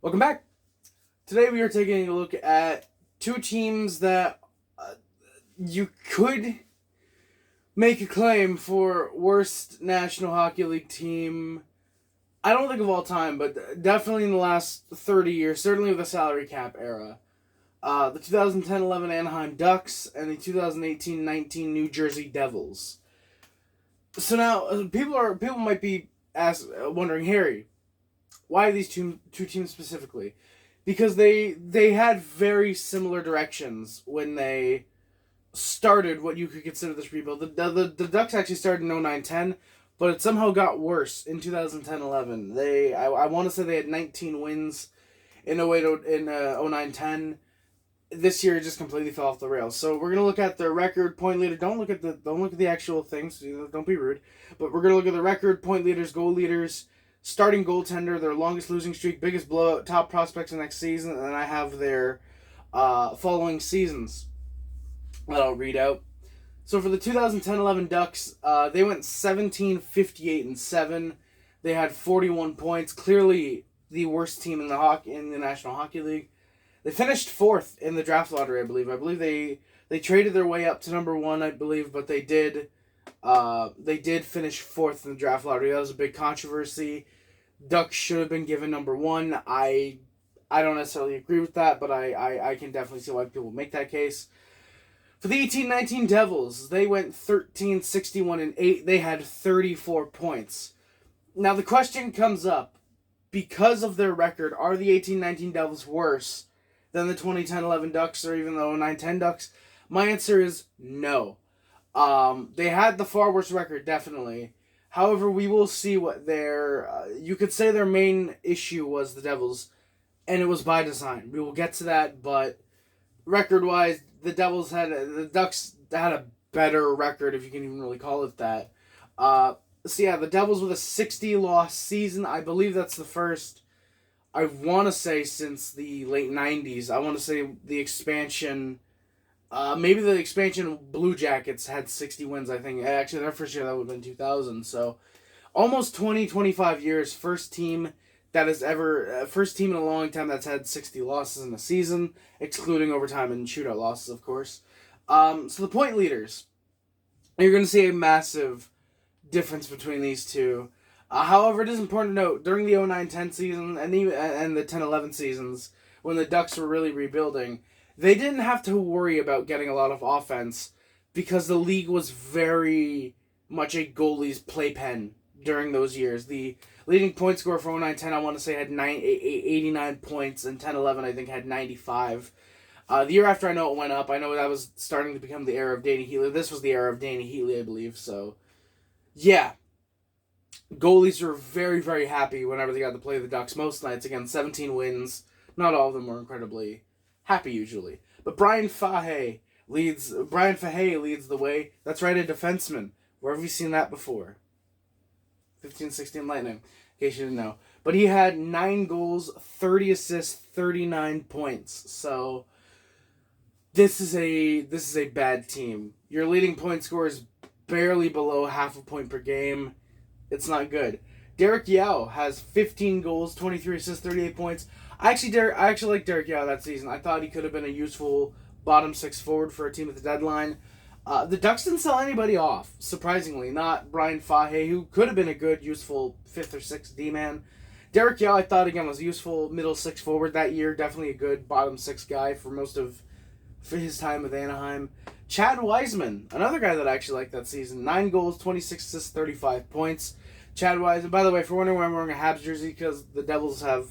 Welcome back. Today we are taking a look at two teams that you could make a claim for worst National Hockey League team. I don't think of all time, but definitely in the last 30 years, certainly with the salary cap era. The 2010-11 Anaheim Ducks and the 2018-19 New Jersey Devils. So now people might be wondering, Harry, why these two teams specifically? Because they had very similar directions when they started what you could consider this rebuild. The Ducks actually started in 09-10, but it somehow got worse in 2010-11. I want to say they had 19 wins in 09-10. This year it just completely fell off the rails. So we're gonna look at the record point leader. Don't look at the actual things. Don't be rude. But we're gonna look at the record, point leaders, goal leaders, starting goaltender, their longest losing streak, biggest blowout, top prospects in next season, and then I have their following seasons that I'll read out. So for the 2010-11 Ducks, they went 17-58-7. They had 41 points. Clearly the worst team in the National Hockey League. They finished fourth in the draft lottery, I believe. I believe they traded their way up to number one, I believe, but they did finish fourth in the draft lottery. That was a big controversy. Ducks should have been given number one. I don't necessarily agree with that, but I can definitely see why people make that case. For the 18-19 Devils, they went 13-61-8. They had 34 points. Now the question comes up, because of their record, are the 18-19 Devils worse than the 2010-11 Ducks or even the 09-10 Ducks? My answer is no. They had the far worse record, definitely. However, we will see what you could say their main issue was the Devils, and it was by design. We will get to that, but record-wise, the Ducks had a better record, if you can even really call it that. The Devils with a 60-loss season. I believe that's the first, I want to say, since the late 90s. I want to say the expansion, maybe the expansion Blue Jackets had 60 wins, I think. Actually, their first year, that would have been 2000. So, almost 25 years, first team in a long time that's had 60 losses in a season, excluding overtime and shootout losses, of course. So the point leaders, you're going to see a massive difference between these two. However, it is important to note, during the 09-10 season and the 10-11 seasons, when the Ducks were really rebuilding, they didn't have to worry about getting a lot of offense because the league was very much a goalie's playpen during those years. The leading point scorer for 09-10, I want to say, had 89 points, and 10-11, I think, had 95. The year after, I know it went up. I know that was starting to become the era of Danny Heatley. This was the era of Danny Heatley, I believe. So, yeah. Goalies were very, very happy whenever they got to play the Ducks most nights. Again, 17 wins. Not all of them were incredibly happy, usually. But Brian Fahey leads the way. That's right, a defenseman. Where have you seen that before? 15-16 Lightning, in case you didn't know. But he had 9 goals, 30 assists, 39 points. So this is a bad team. Your leading point scorer is barely below half a point per game. It's not good. Derek Yao has 15 goals, 23 assists, 38 points. I actually like Derek Yao that season. I thought he could have been a useful bottom six forward for a team at the deadline. The Ducks didn't sell anybody off, surprisingly. Not Brian Fahey, who could have been a good, useful 5th or 6th D-man. Derek Yao, I thought, again, was a useful middle six forward that year. Definitely a good bottom six guy for most of his time with Anaheim. Chad Wiseman, another guy that I actually liked that season. 9 goals, 26 assists, 35 points. Chad Wiseman, by the way, for wondering why I'm wearing a Habs jersey, because the Devils have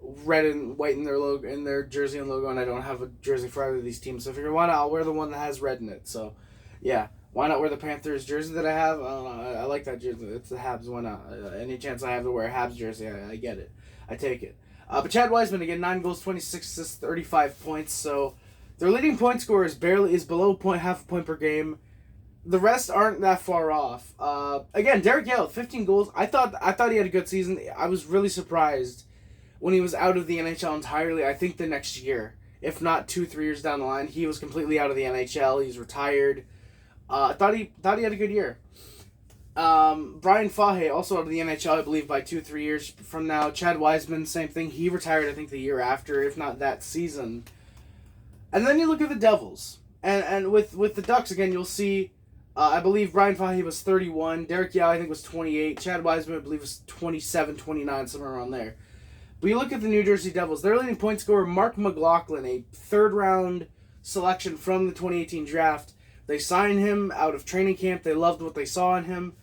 red and white in their logo, in their jersey and logo, and I don't have a jersey for either of these teams. So if you're why not, I'll wear the one that has red in it. So, yeah, why not wear the Panthers jersey that I have? I like that jersey. It's the Habs. Why not? Any chance I have to wear a Habs jersey, I get it. I take it. But Chad Wiseman, again, 9 goals, 26 assists, 35 points. So their leading point scorer is below half a point per game. The rest aren't that far off. Again, Derek Yao, 15 goals. I thought he had a good season. I was really surprised when he was out of the NHL entirely. I think the next year, if not 2-3 years down the line, he was completely out of the NHL. He's retired. I thought he had a good year. Brian Fahey, also out of the NHL, I believe, by 2-3 years from now. Chad Wiseman, same thing. He retired, I think, the year after, if not that season. And then you look at the Devils. And with the Ducks, again, you'll see, I believe Brian Fahey was 31. Derek Yao, I think, was 28. Chad Wiseman, I believe, was 27, 29, somewhere around there. But you look at the New Jersey Devils. Their leading point scorer, Mark McLaughlin, a third-round selection from the 2018 draft. They signed him out of training camp. They loved what they saw in him.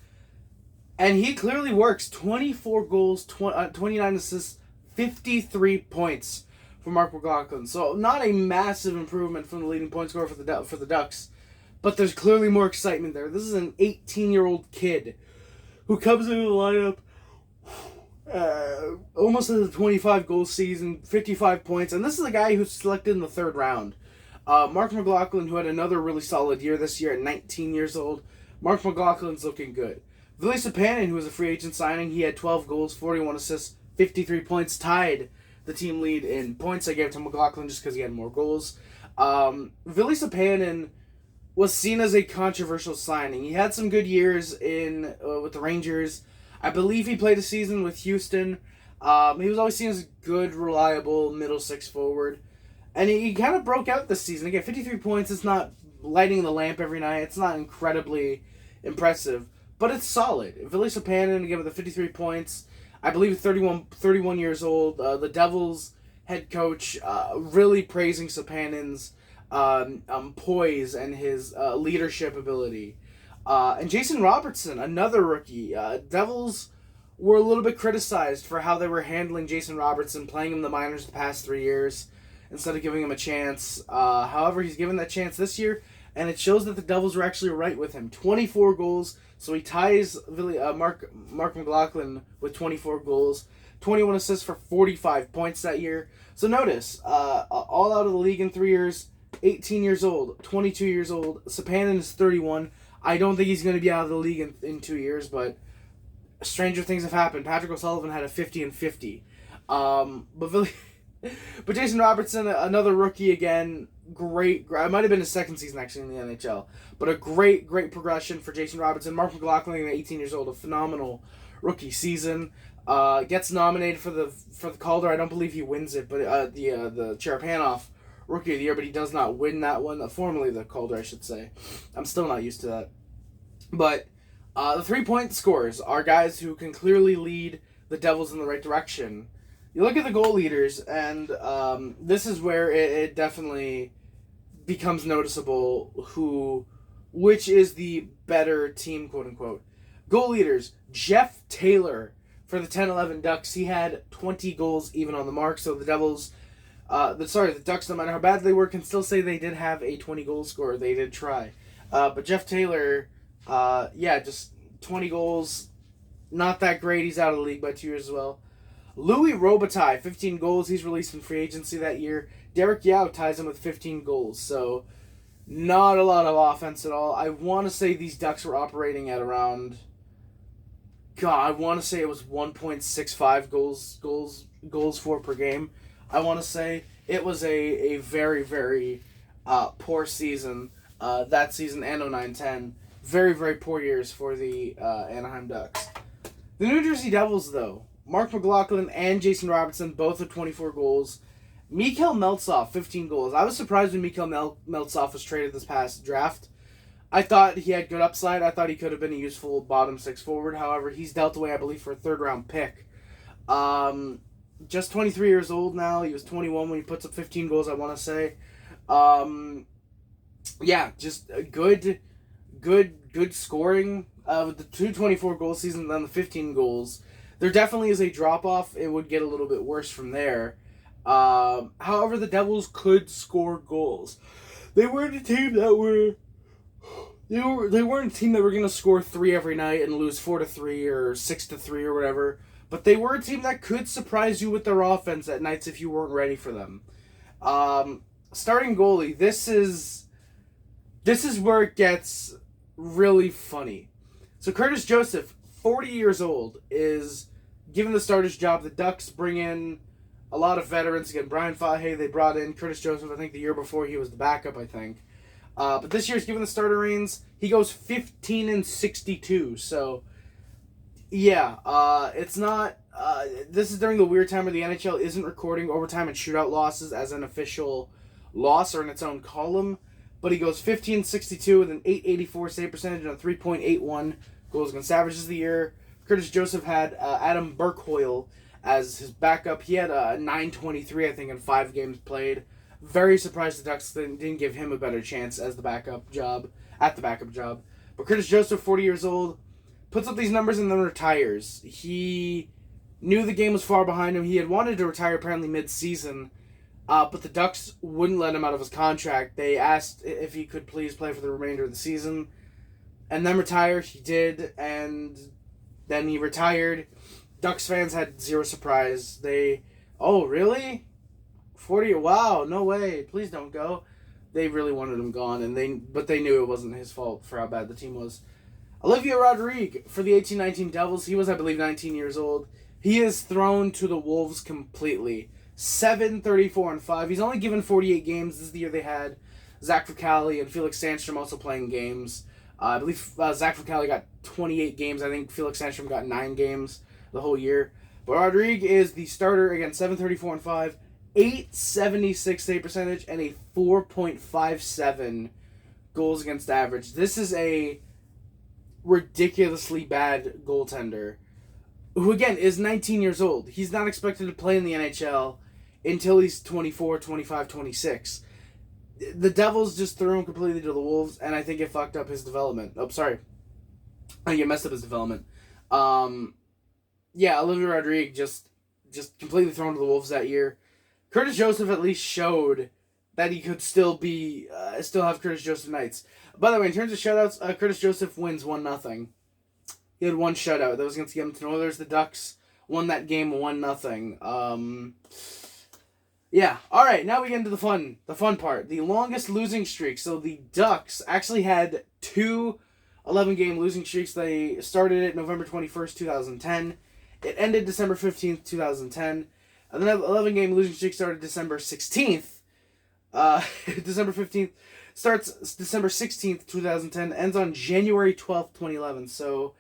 And he clearly works. 24 goals, 29 assists, 53 points for Mark McLaughlin. So not a massive improvement from the leading point scorer for the Ducks. But there's clearly more excitement there. This is an 18-year-old kid who comes into the lineup almost as a 25-goal season, 55 points. And this is a guy who's selected in the third round. Mark McLaughlin, who had another really solid year this year at 19 years old. Mark McLaughlin's looking good. Ville Sapanen, who was a free agent signing, he had 12 goals, 41 assists, 53 points, tied the team lead in points. I gave it to McLaughlin just because he had more goals. Ville Sapanen was seen as a controversial signing. He had some good years with the Rangers. I believe he played a season with Houston. He was always seen as a good, reliable middle six forward. And he kind of broke out this season. Again, 53 points. It's not lighting the lamp every night. It's not incredibly impressive. But it's solid. Ville Sapanen, again, with the 53 points. I believe 31 years old. The Devils head coach really praising Sapanen's poise and his leadership ability. And Jason Robertson, another rookie. Devils were a little bit criticized for how they were handling Jason Robertson, playing him in the minors the past 3 years instead of giving him a chance. However, he's given that chance this year, and it shows that the Devils were actually right with him. 24 goals, so he ties Mark McLaughlin with 24 goals, 21 assists for 45 points that year. So notice, all out of the league in 3 years, 18 years old, 22 years old. Sapanen is 31. I don't think he's going to be out of the league in 2 years, but stranger things have happened. Patrick O'Sullivan had a 50-50. But Jason Robertson, another rookie again, great. It might have been his second season actually in the NHL, but a great progression for Jason Robertson. Mark McLaughlin, 18 years old, a phenomenal rookie season. Gets nominated for the Calder. I don't believe he wins it, but the Cherepanoff Rookie of the Year, but he does not win that one. Formerly the Calder, I should say. I'm still not used to that. But the 3-point scorers are guys who can clearly lead the Devils in the right direction. You look at the goal leaders, and this is where it definitely becomes noticeable which is the better team, quote unquote. Goal leaders, Jeff Taylor for the 10-11 Ducks. He had 20 goals even on the mark, so the Devils, the Ducks, no matter how bad they were, can still say they did have a 20-goal scorer. They did try. But Jeff Taylor, just 20 goals, not that great. He's out of the league by 2 years as well. Louis Robitaille, 15 goals. He's released in free agency that year. Derek Yao ties him with 15 goals. So, not a lot of offense at all. I want to say these Ducks were operating at around... I want to say it was 1.65 goals for per game. I want to say it was a very, very poor season. That season and 09-10. Very, very poor years for the Anaheim Ducks. The New Jersey Devils, though. Mark McLaughlin and Jason Robertson, both with 24 goals. Mikhail Meltsov, 15 goals. I was surprised when Mikhail Meltsov was traded this past draft. I thought he had good upside. I thought he could have been a useful bottom six forward. However, he's dealt away, I believe, for a third-round pick. Just 23 years old now. He was 21 when he puts up 15 goals, I want to say. Just a good scoring. With the 224-goal season and then the 15 goals. There definitely is a drop-off. It would get a little bit worse from there. However, the Devils could score goals. They weren't a team that were going to score 3 every night and lose 4-3 or 6-3 or whatever. But they were a team that could surprise you with their offense at nights if you weren't ready for them. Starting goalie, this is where it gets really funny. So Curtis Joseph, 40 years old, is given the starter's job. The Ducks bring in a lot of veterans. Again, Brian Fahey, they brought in Curtis Joseph, I think the year before he was the backup, I think. But this year he's given the starter reins. He goes 15-62. So, yeah, it's not. This is during the weird time where the NHL isn't recording overtime and shootout losses as an official loss or in its own column. But he goes 15-62 with an .884 save percentage and a 3.81 goals against averages of the year. Curtis Joseph had Adam Burkhoyle as his backup. He had a .923, I think, in 5 games played. Very surprised the Ducks didn't give him a better chance as the backup job. But Curtis Joseph, 40 years old, puts up these numbers and then retires. He knew the game was far behind him. He had wanted to retire apparently mid-season, but the Ducks wouldn't let him out of his contract. They asked if he could please play for the remainder of the season and then retire. He did, and then he retired. Ducks fans had zero surprise. Oh, really? 40? Wow, no way. Please don't go. They really wanted him gone, but they knew it wasn't his fault for how bad the team was. Olivier Rodrigue for the 18-19 Devils. He was, I believe, 19 years old. He is thrown to the Wolves completely. 7-34-5. He's only given 48 games. This is the year they had Zach Fucale and Felix Sandstrom also playing games. I believe Zach Fucale got 28 games. I think Felix Sandstrom got 9 games the whole year. But Rodrigue is the starter again, 7-34-5, .876 save percentage, and a 4.57 goals against average. This is a ridiculously bad goaltender who, again, is 19 years old. He's not expected to play in the NHL until he's 24, 25, 26. The Devils just threw him completely to the Wolves, and I think it fucked up his development. Oh, sorry. I think it messed up his development. Yeah, Olivier Rodrigue just completely thrown to the Wolves that year. Curtis Joseph at least showed that he could still have Curtis Joseph nights. By the way, in terms of shutouts, Curtis Joseph wins 1-0. He had one shutout. That was against the Edmonton Oilers. The Ducks won that game 1-0. Yeah. All right. Now we get into the fun part. The longest losing streak. So the Ducks actually had 2 11-game losing streaks. They started it November 21st, 2010. It ended December 15th, 2010. And then 11-game losing streak started December 16th. December 15th starts December 16th, 2010. Ends on January 12th, 2011. So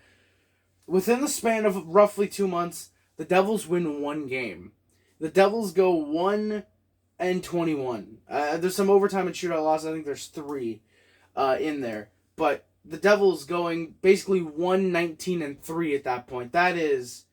within the span of roughly 2 months, the Devils win 1 game. The Devils go 1-21. There's some overtime and shootout losses. I think there's 3 in there. But the Devils going basically 1-19-3 at that point. That is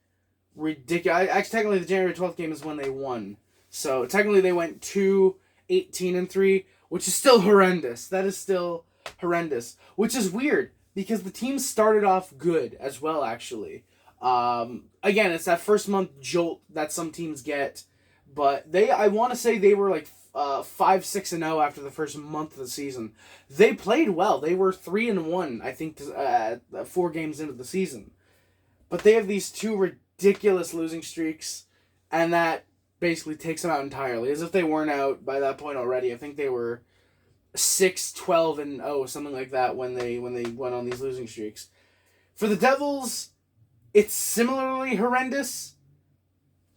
ridiculous. Actually, technically, the January 12th game is when they won. So technically, they went 2-18-3, which is still horrendous. That is still horrendous. Which is weird because the team started off good as well, actually. Again, it's that first month jolt that some teams get, but I want to say they were like 5-6-0 after the first month of the season. They played well. They were 3-1, I think, 4 games into the season. But they have these 2 ridiculous losing streaks, and that basically takes them out entirely, as if they weren't out by that point already. I think they were 6-12-0, something like that, when they went on these losing streaks. For the Devils, it's similarly horrendous.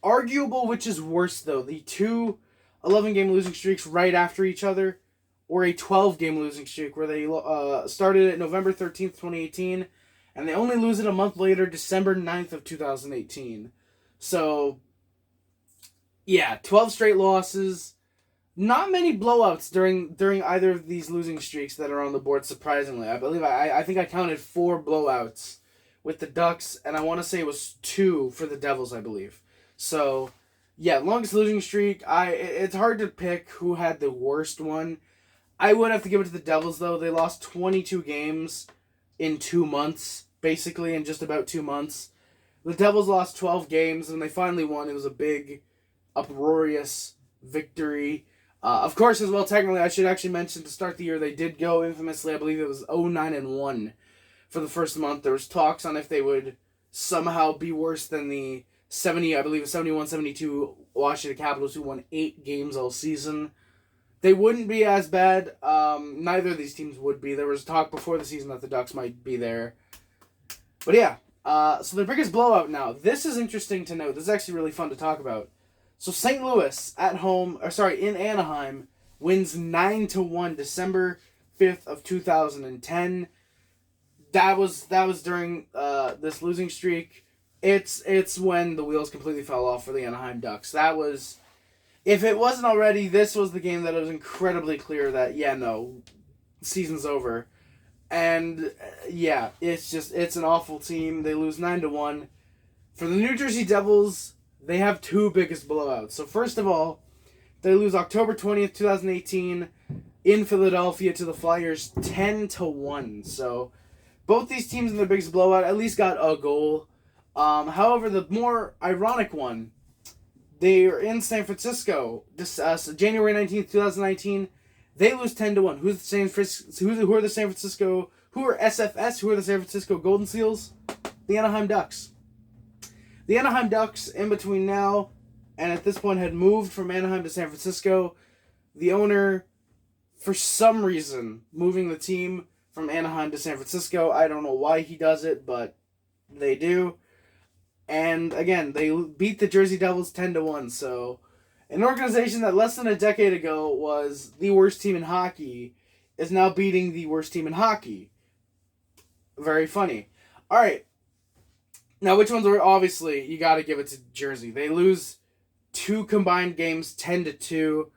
Arguable which is worse, though. The 2 11-game losing streaks right after each other, or a 12-game losing streak where they started at November 13th, 2018, and they only lose it a month later, December 9th of 2018. So, yeah, 12 straight losses. Not many blowouts during either of these losing streaks that are on the board, surprisingly. I think I counted 4 blowouts with the Ducks, and I want to say it was 2 for the Devils, I believe. So, yeah, longest losing streak. It's hard to pick who had the worst one. I would have to give it to the Devils, though. They lost 22 games in 2 months, basically, in just about 2 months. The Devils lost 12 games, and they finally won. It was a big, uproarious victory. Of course, as well, technically, I should actually mention to start the year, they did go infamously, I believe it was 0-9-1 for the first month. There was talks on if they would somehow be worse than the 71-72 Washington Capitals, who won 8 games all season. They wouldn't be as bad. Neither of these teams would be. There was talk before the season that the Ducks might be there. But yeah, so their biggest blowout now. This is interesting to note. This is actually really fun to talk about. So St. Louis in Anaheim wins 9-1 December 5th of 2010. That was during this losing streak. It's when the wheels completely fell off for the Anaheim Ducks. That was, if it wasn't already, this was the game that it was incredibly clear that, yeah, no, season's over. And yeah, it's an awful team. They lose 9-1. For the New Jersey Devils, they have two biggest blowouts. So first of all, they lose October 20th, 2018 in Philadelphia to the Flyers 10-1. So both these teams in their biggest blowout at least got a goal. However, the more ironic one, they are in San Francisco. This January 19th, 2019. They lose 10-1. Who are the San Francisco? Who are SFS? Who are the San Francisco Golden Seals? The Anaheim Ducks. The Anaheim Ducks, in between now and at this point, had moved from Anaheim to San Francisco. The owner, for some reason, moving the team from Anaheim to San Francisco. I don't know why he does it, but they do. And again, they beat the Jersey Devils 10-1. So an organization that less than a decade ago was the worst team in hockey is now beating the worst team in hockey. Very funny. All right. Now, which ones are, obviously, you got to give it to Jersey. They lose 2 combined games, 10-2.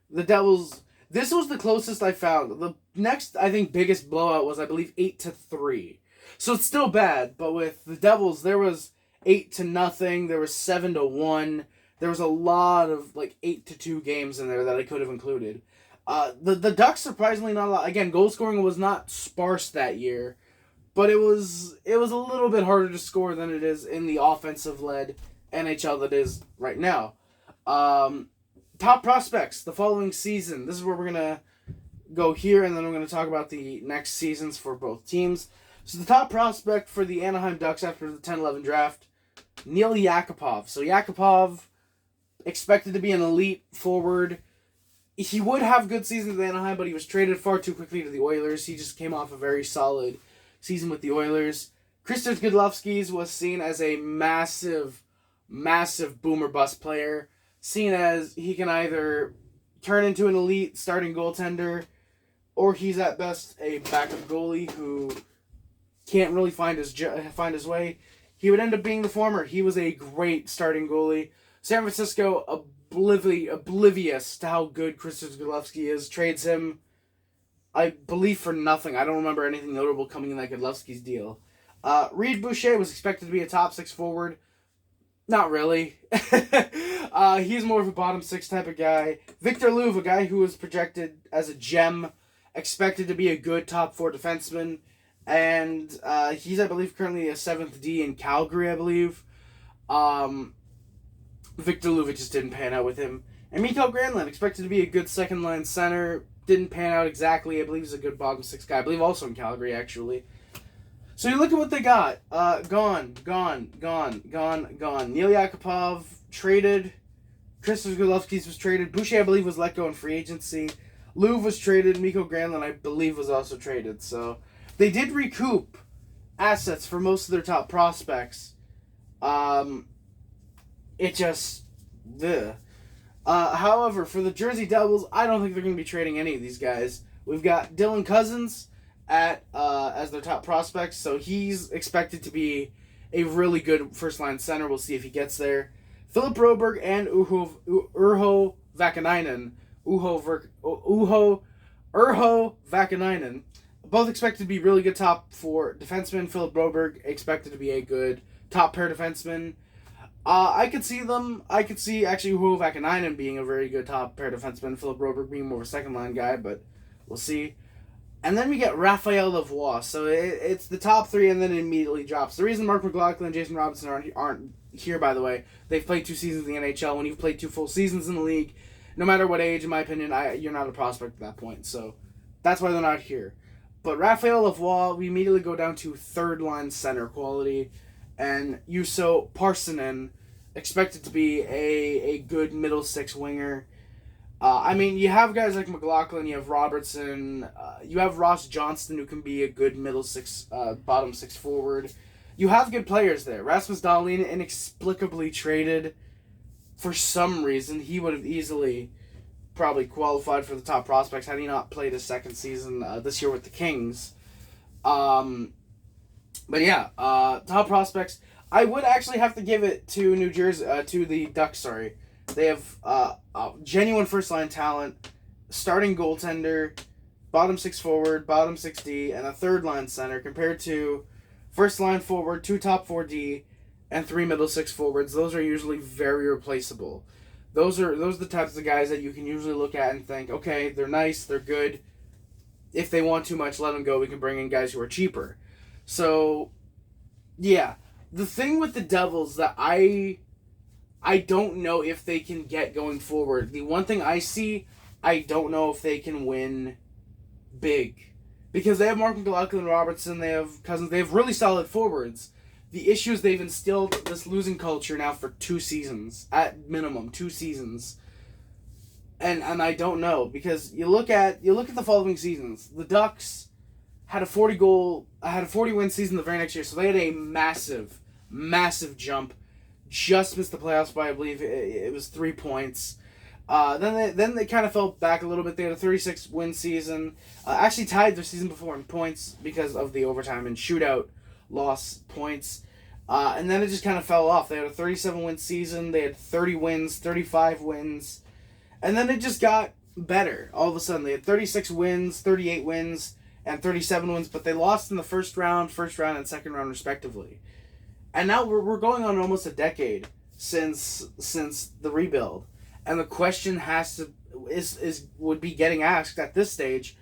The Devils, this was the closest I found. The next, I think, biggest blowout was, I believe, 8-3. So it's still bad, but with the Devils, there was 8-0, there was 7-1. There was a lot of, 8-2 games in there that I could have included. The Ducks, surprisingly, not a lot. Again, goal scoring was not sparse that year, but it was a little bit harder to score than it is in the offensive-led NHL that is right now. Top prospects the following season. This is where we're going to go here, and then we're going to talk about the next seasons for both teams. So the top prospect for the Anaheim Ducks after the 10-11 draft, Neil Yakupov. So Yakupov, expected to be an elite forward. He would have good seasons with Anaheim, but he was traded far too quickly to the Oilers. He just came off a very solid season with the Oilers. Christos Gudlovskis was seen as a massive boomer bust player, seen as he can either turn into an elite starting goaltender, or he's at best a backup goalie who can't really find his way. He would end up being the former. He was a great starting goalie. San Francisco, oblivious to how good Christos Gudlovski is, trades him, I believe, for nothing. I don't remember anything notable coming in that Gudlovski's deal. Reed Boucher was expected to be a top 6 forward. Not really. He's more of a bottom 6 type of guy. Victor Louvre, a guy who was projected as a gem, expected to be a good top 4 defenseman. And he's, I believe, currently a 7th D in Calgary, I believe. Victor Louvre just didn't pan out with him. And Mikael Granlund, expected to be a good second-line center, didn't pan out exactly. I believe he's a good bottom 6 guy. I believe also in Calgary, actually. So you look at what they got. Gone. Neil Yakupov, traded. Christos Gudlovskis was traded. Boucher, I believe, was let go in free agency. Louvre was traded. Mikael Granlund, I believe, was also traded. So they did recoup assets for most of their top prospects. It just... however, for the Jersey Devils, I don't think they're going to be trading any of these guys. We've got Dylan Cousins as their top prospects, so he's expected to be a really good first-line center. We'll see if he gets there. Philip Broberg and Urho Vakanainen. Urho Vakanainen. Both expected to be really good top 4 defensemen. Philip Broberg expected to be a good top pair defenseman. I could see actually Urho Vakanainen being a very good top pair defenseman. Philip Broberg being more of a second-line guy, but we'll see. And then we get Raphael Lavoie. So it's the top 3 and then it immediately drops. The reason Mark McLaughlin and Jason Robinson aren't here, by the way, they've played 2 seasons in the NHL. When you've played 2 full seasons in the league, no matter what age, in my opinion, you're not a prospect at that point. So that's why they're not here. But Raphael Lavoie, we immediately go down to third-line center quality. And Juuso Parssinen, expected to be a good middle 6 winger. You have guys like McLaughlin, you have Robertson, you have Ross Johnston, who can be a good middle 6, bottom 6 forward. You have good players there. Rasmus Dahlin inexplicably traded for some reason. He would have easily probably qualified for the top prospects had he not played his second season this year with the Kings. But yeah, top prospects. I would actually have to give it to New Jersey, to the Ducks. Sorry, they have genuine first line talent, starting goaltender, bottom six forward, bottom 6D, and a third line center. Compared to first line forward, 2 top 4D, and 3 middle six forwards. Those are usually very replaceable. Those are the types of guys that you can usually look at and think, okay, they're nice, they're good. If they want too much, let them go. We can bring in guys who are cheaper. So, yeah. The thing with the Devils that I don't know if they can get going forward. The one thing I see, I don't know if they can win big. Because they have Mark McLaughlin, Robertson, they have Cousins, they have really solid forwards. The issue is they've instilled this losing culture now for 2 seasons. At minimum, 2 seasons. And I don't know. Because you look at the following seasons. The Ducks had a 40-win season the very next year, so they had a massive jump. Just missed the playoffs by, I believe, it was 3 points. Then they kind of fell back a little bit. They had a 36-win season. Actually tied their season before in points because of the overtime and shootout loss points. And then it just kind of fell off. They had a 37-win season. They had 30 wins, 35 wins. And then it just got better all of a sudden. They had 36 wins, 38 wins, and 37 wins, but they lost in the first round, and second round respectively. And now we're going on almost a decade since the rebuild, and the question would be getting asked at this stage: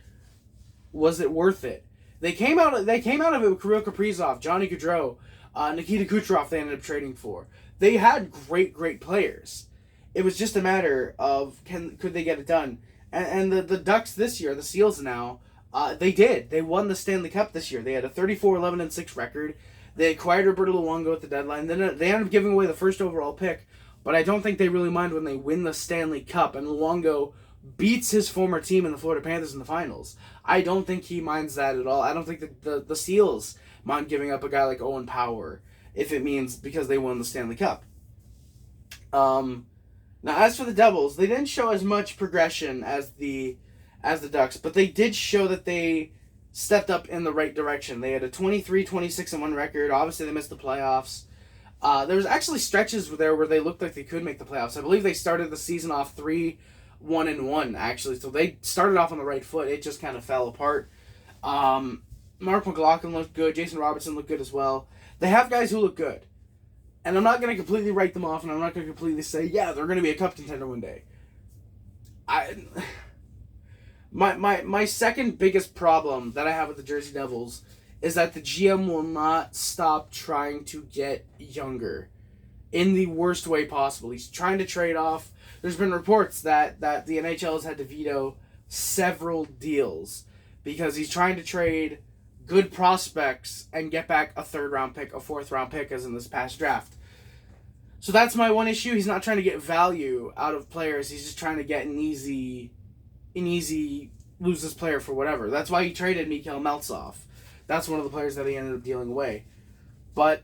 was it worth it? They came out of it with Kirill Kaprizov, Johnny Gaudreau, Nikita Kucherov. They ended up trading for. They had great players. It was just a matter of could they get it done? And the Ducks this year, the Seals now. They did. They won the Stanley Cup this year. They had a 34-11-6 record. They acquired Roberto Luongo at the deadline. Then they ended up giving away the first overall pick, but I don't think they really mind when they win the Stanley Cup and Luongo beats his former team in the Florida Panthers in the finals. I don't think he minds that at all. I don't think that the Seals mind giving up a guy like Owen Power if it means because they won the Stanley Cup. Now, as for the Devils, they didn't show as much progression as the Ducks, but they did show that they stepped up in the right direction. They had a 23-26-1 record. Obviously, they missed the playoffs. There was actually stretches there where they looked like they could make the playoffs. I believe they started the season off 3-1-1, actually. So they started off on the right foot. It just kind of fell apart. Mark McLaughlin looked good. Jason Robertson looked good as well. They have guys who look good. And I'm not going to completely write them off, and I'm not going to completely say, yeah, they're going to be a cup contender one day. My second biggest problem that I have with the Jersey Devils is that the GM will not stop trying to get younger in the worst way possible. He's trying to trade off. There's been reports that the NHL has had to veto several deals because he's trying to trade good prospects and get back a 3rd-round pick, a 4th-round pick, as in this past draft. So that's my one issue. He's not trying to get value out of players. He's just trying to get an easy lose this player for whatever. That's why he traded Mikhail Meltsov. That's one of the players that he ended up dealing away. But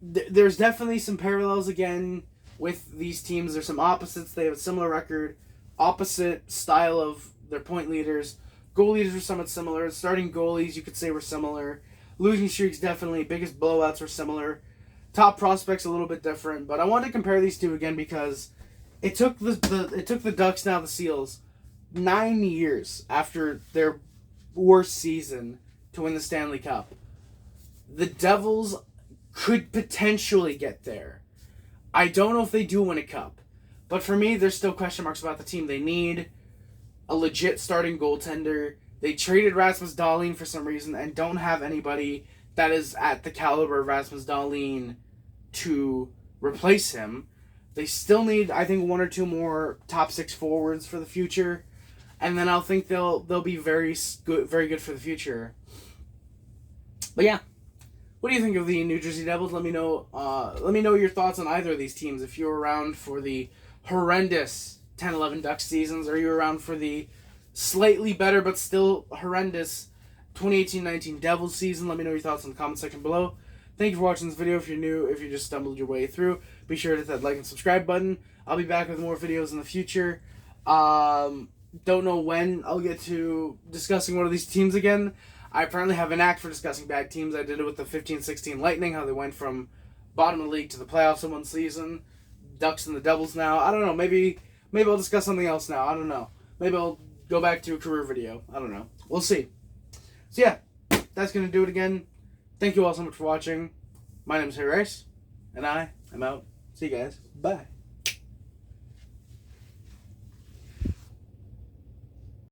there's definitely some parallels again with these teams. There's some opposites. They have a similar record, opposite style of their point leaders. Goal leaders are somewhat similar. Starting goalies, you could say, were similar. Losing streaks, definitely. Biggest blowouts were similar. Top prospects, a little bit different. But I wanted to compare these two again because it took the Ducks, now the Seals, 9 years after their worst season to win the Stanley Cup. The Devils could potentially get there. I don't know if they do win a cup. But for me, there's still question marks about the team. They need a legit starting goaltender. They traded Rasmus Dahlin for some reason and don't have anybody that is at the caliber of Rasmus Dahlin to replace him. They still need, I think, 1 or 2 more top 6 forwards for the future. And then I'll think they'll be very good for the future. But yeah, what do you think of the New Jersey Devils? Let me know. Let me know your thoughts on either of these teams. If you were around for the horrendous 10-11 Ducks seasons, or you were around for the slightly better but still horrendous 2018-19 Devils season, let me know your thoughts in the comment section below. Thank you for watching this video. If you're new, if you just stumbled your way through, be sure to hit that like and subscribe button. I'll be back with more videos in the future. Don't know when I'll get to discussing one of these teams again. I apparently have a knack for discussing bad teams. I did it with the 15-16 Lightning, how they went from bottom of the league to the playoffs in one season. Ducks and the Devils now. I don't know. Maybe I'll discuss something else now. I don't know. Maybe I'll go back to a career video. I don't know. We'll see. So yeah, that's going to do it again. Thank you all so much for watching. My name is HRHSL, and I am out. See you guys. Bye.